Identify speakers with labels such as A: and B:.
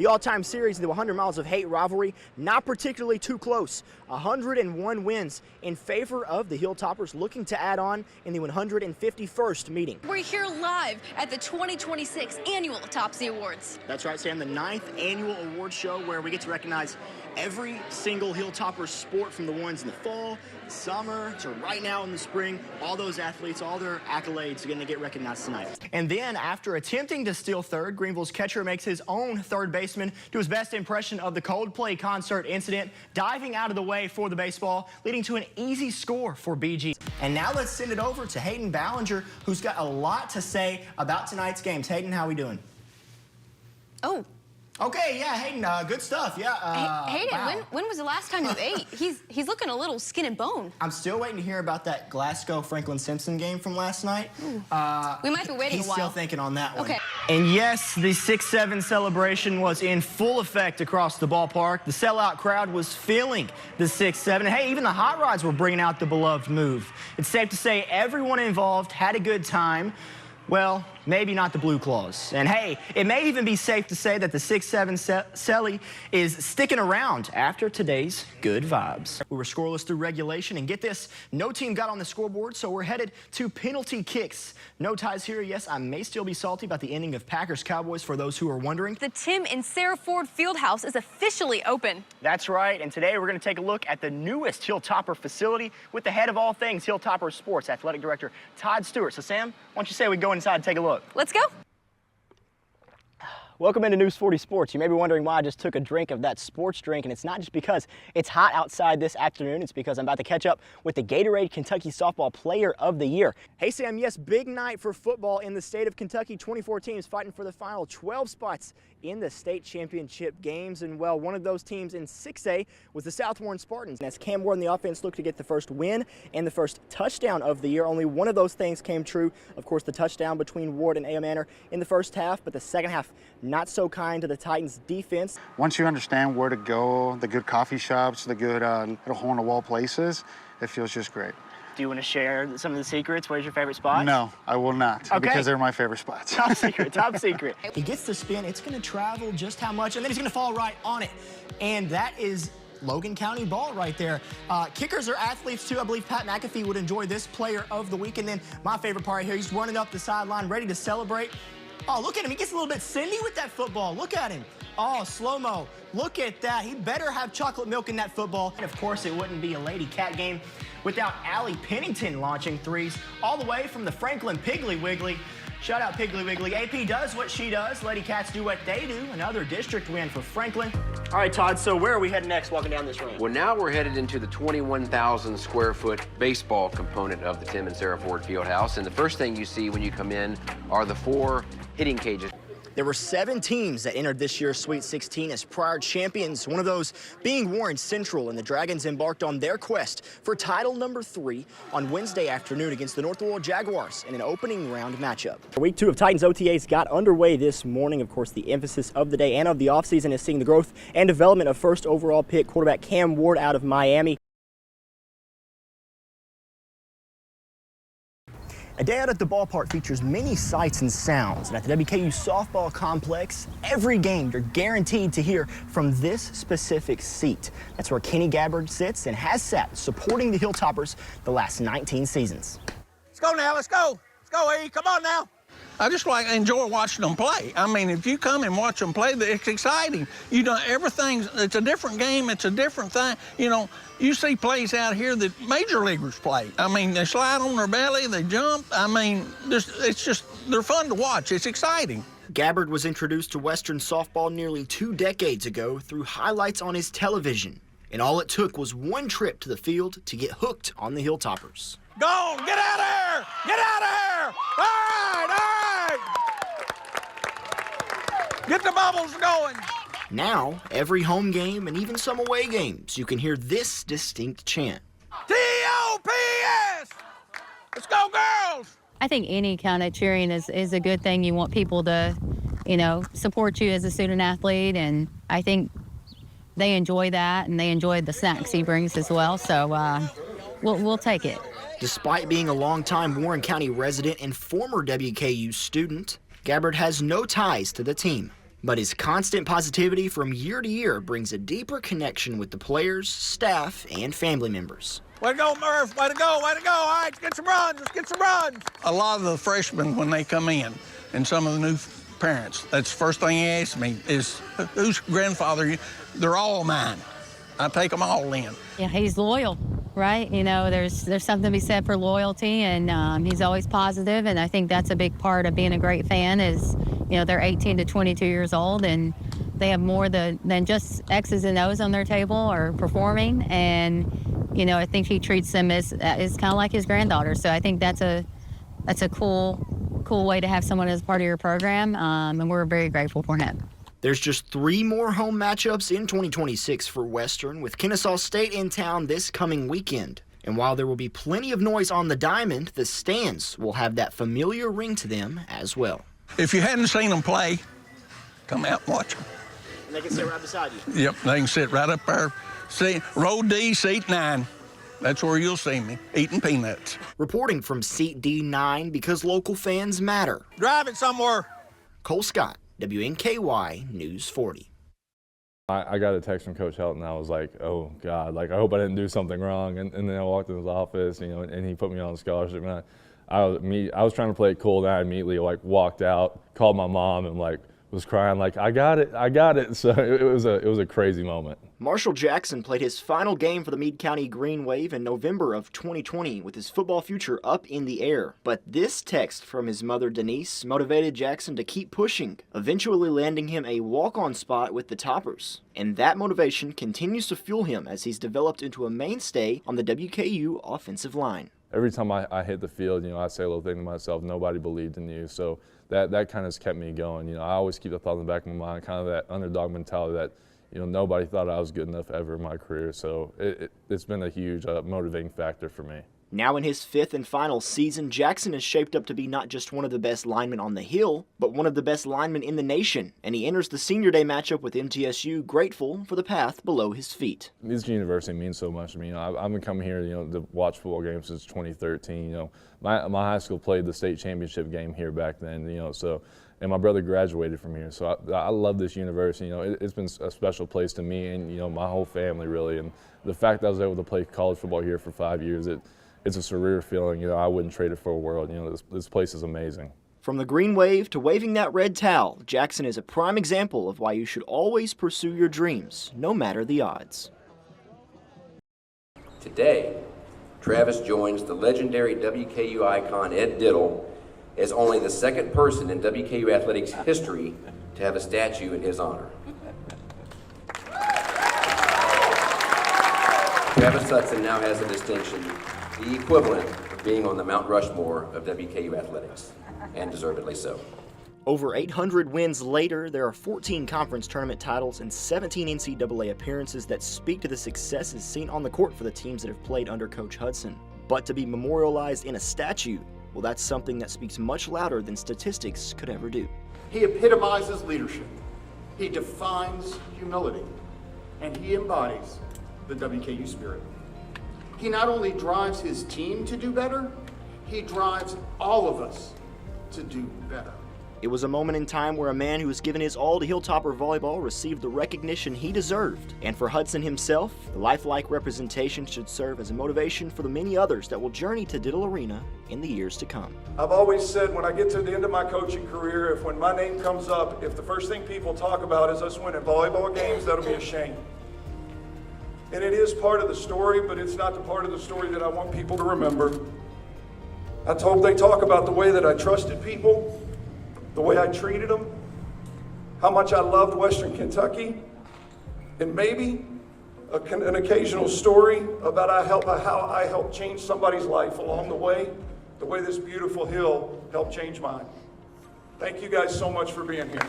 A: The all-time series of the 100 Miles of Hate rivalry, not particularly too close. 101 wins in favor of the Hilltoppers, looking to add on in the 151st meeting.
B: We're here live at the 2026 Annual Topsy Awards.
A: That's right, Sam, the 9th annual award show where we get to recognize every single Hilltopper sport, from the ones in the fall, summer, to right now in the spring. All those athletes, all their accolades are going to get recognized tonight. And then, after attempting to steal third, Greenville's catcher makes his own third baseman do his best impression of the Coldplay concert incident, diving out of the way for the baseball, leading to an easy score for BG. And now let's send it over to Hayden Ballinger, who's got a lot to say about tonight's games. Hayden, how are we doing?
B: Oh.
A: Okay, yeah, Hayden, good stuff, yeah.
B: Hayden,
A: wow.
B: when was the last time you ate? He's looking a little skin and bone.
A: I'm still waiting to hear about that Glasgow-Franklin-Simpson game from last night.
B: We might be waiting a while.
A: He's still thinking on that one.
B: Okay.
A: And yes, the 6-7 celebration was in full effect across the ballpark. The sellout crowd was feeling the 6-7. And hey, even the Hot Rods were bringing out the beloved move. It's safe to say everyone involved had a good time. Well, maybe not the Blue Claws. And hey, it may even be safe to say that the 6-7 Celly is sticking around after today's good vibes. We were scoreless through regulation, and get this, no team got on the scoreboard, so we're headed to penalty kicks. No ties here. Yes, I may still be salty about the ending of Packers-Cowboys, for those who are wondering.
B: The Tim and Sarah Ford Fieldhouse is officially open.
A: That's right, and today we're going to take a look at the newest Hilltopper facility with the head of all things Hilltopper Sports, Athletic Director Todd Stewart. So Sam, why don't you say we go inside and take a look?
B: Let's go.
A: Welcome into News 40 Sports. You may be wondering why I just took a drink of that sports drink, and it's not just because it's hot outside this afternoon. It's because I'm about to catch up with the Gatorade Kentucky Softball Player of the Year. Hey Sam, yes, big night for football in the state of Kentucky. 24 teams fighting for the final 12 spots in the state championship games, and well, one of those teams in 6A was the South Warren Spartans. And as Cam Ward and the offense looked to get the first win and the first touchdown of the year, only one of those things came true. Of course, the touchdown between Ward and A. Manor in the first half, but the second half not so kind to the Titans defense.
C: Once you understand where to go, the good coffee shops, the good little hole-in-the-wall places, it feels just great.
A: Do you want to share some of the secrets? Where's your favorite spot?
C: No, I will not, because they're my favorite spots.
A: Top secret, top secret. He gets the spin, it's going to travel just how much, and then he's going to fall right on it. And that is Logan County ball right there. Kickers are athletes too. I believe Pat McAfee would enjoy this player of the week. And then my favorite part here, he's running up the sideline, ready to celebrate. Oh, look at him. He gets a little bit cindy with that football. Look at him. Oh, slow-mo. Look at that. He better have chocolate milk in that football. And of course, it wouldn't be a Lady Cat game without Allie Pennington launching threes all the way from the Franklin Piggly Wiggly. Shout out Piggly Wiggly. AP does what she does. Lady Cats do what they do. Another district win for Franklin. All right, Todd, so where are we heading next walking down this road?
D: Well, now we're headed into the 21,000 square foot baseball component of the Tim and Sarah Ford Fieldhouse. And the first thing you see when you come in are the 4 hitting cages.
A: There were 7 teams that entered this year's Sweet 16 as prior champions, one of those being Warren Central, and the Dragons embarked on their quest for title number 3 on Wednesday afternoon against the North Laurel Jaguars in an opening round matchup. Week 2 of Titans OTAs got underway this morning. Of course, the emphasis of the day and of the offseason is seeing the growth and development of first overall pick quarterback Cam Ward out of Miami. A day out at the ballpark features many sights and sounds, and at the WKU softball complex, every game you're guaranteed to hear from this specific seat. That's where Kenny Gabbard sits and has sat, supporting the Hilltoppers the last 19 seasons.
E: Let's go now, let's go. Let's go, E, come on now. I just enjoy watching them play. I mean, if you come and watch them play, it's exciting. You know, everything's, it's a different game, it's a different thing. You know, you see plays out here that major leaguers play. I mean, they slide on their belly, they jump. I mean, it's just, they're fun to watch. It's exciting.
A: Gabbard was introduced to Western softball nearly 2 decades ago through highlights on his television. And all it took was one trip to the field to get hooked on the Hilltoppers.
E: Go on, get out of here! Get out of here! All right, all right! Get the bubbles going!
A: Now, every home game and even some away games, you can hear this distinct chant.
E: T-O-P-S! Let's go, girls!
F: I think any kind of cheering is a good thing. You want people to, you know, support you as a student athlete, and I think they enjoy that, and they enjoy the snacks he brings as well, so we'll take it.
A: Despite being a longtime Warren County resident and former WKU student, Gabbard has no ties to the team. But his constant positivity from year to year brings a deeper connection with the players, staff, and family members.
E: Way to go, Murph. Way to go. Way to go. All right, let's get some runs. Let's get some runs. A lot of the freshmen, when they come in, and some of the new parents, that's the first thing he asks me is, whose grandfather are you? They're all mine. I take them all in.
F: Yeah, he's loyal, right? You know, there's something to be said for loyalty, and he's always positive, and I think that's a big part of being a great fan is, you know, they're 18 to 22 years old, and they have more than just X's and O's on their table or performing, and, you know, I think he treats them as kind of like his granddaughter, so I think that's a cool way to have someone as part of your program, and we're very grateful for him.
A: There's just 3 more home matchups in 2026 for Western, with Kennesaw State in town this coming weekend. And while there will be plenty of noise on the diamond, the stands will have that familiar ring to them as well.
E: If you hadn't seen them play, come out and watch them.
A: And they can sit right beside you.
E: Yep, they can sit right up there. See, row D, seat 9. That's where you'll see me, eating peanuts.
A: Reporting from seat D9, because local fans matter.
E: Drive it somewhere.
A: Cole Scott, WNKY News 40.
G: I got a text from Coach Helton, and I was like, oh, God, like, I hope I didn't do something wrong. And then I walked in his office, you know, and he put me on a scholarship. And I was trying to play it cool, and I immediately, like, walked out, called my mom, and, like, was crying, like, I got it. So it was a crazy moment.
A: Marshall Jackson played his final game for the Meade County Green Wave in November of 2020 with his football future up in the air. But this text from his mother, Denise, motivated Jackson to keep pushing, eventually landing him a walk-on spot with the Toppers. And that motivation continues to fuel him as he's developed into a mainstay on the WKU offensive line.
G: Every time I hit the field, you know, I say a little thing to myself, nobody believed in you. So that kind of has kept me going. You know, I always keep the thought in the back of my mind, kind of that underdog mentality that, you know, nobody thought I was good enough ever in my career. So it's been a huge motivating factor for me.
A: Now in his 5th and final season, Jackson is shaped up to be not just one of the best linemen on the Hill, but one of the best linemen in the nation. And he enters the Senior Day matchup with MTSU grateful for the path below his feet.
G: This university means so much to me. You know, I've been coming here, you know, to watch football games since 2013. You know, my high school played the state championship game here back then. You know, so. And my brother graduated from here, so I love this university. You know, it's been a special place to me and, you know, my whole family, really. And the fact that I was able to play college football here for 5 years, it's a surreal feeling. You know, I wouldn't trade it for a world. You know, this place is amazing.
A: From the green wave to waving that red towel, Jackson is a prime example of why you should always pursue your dreams, no matter the odds.
D: Today, Travis joins the legendary WKU icon Ed Diddle as only the 2nd person in WKU athletics history to have a statue in his honor. Travis Hudson now has a distinction, the equivalent of being on the Mount Rushmore of WKU athletics, and deservedly so.
A: Over 800 wins later, there are 14 conference tournament titles and 17 NCAA appearances that speak to the successes seen on the court for the teams that have played under Coach Hudson. But to be memorialized in a statue, well, that's something that speaks much louder than statistics could ever do.
H: He epitomizes leadership. He defines humility. And he embodies the WKU spirit. He not only drives his team to do better, he drives all of us to do better.
A: It was a moment in time where a man who was given his all to Hilltopper volleyball received the recognition he deserved. And for Hudson himself, the lifelike representation should serve as a motivation for the many others that will journey to Diddle Arena in the years to come.
I: I've always said when I get to the end of my coaching career, when my name comes up, if the first thing people talk about is us winning volleyball games, that'll be a shame. And it is part of the story, but it's not the part of the story that I want people to remember. I hope they talk about the way that I trusted people, the way I treated them, how much I loved Western Kentucky, and maybe an occasional story about how I helped change somebody's life along the way this beautiful hill helped change mine. Thank you guys so much for being here.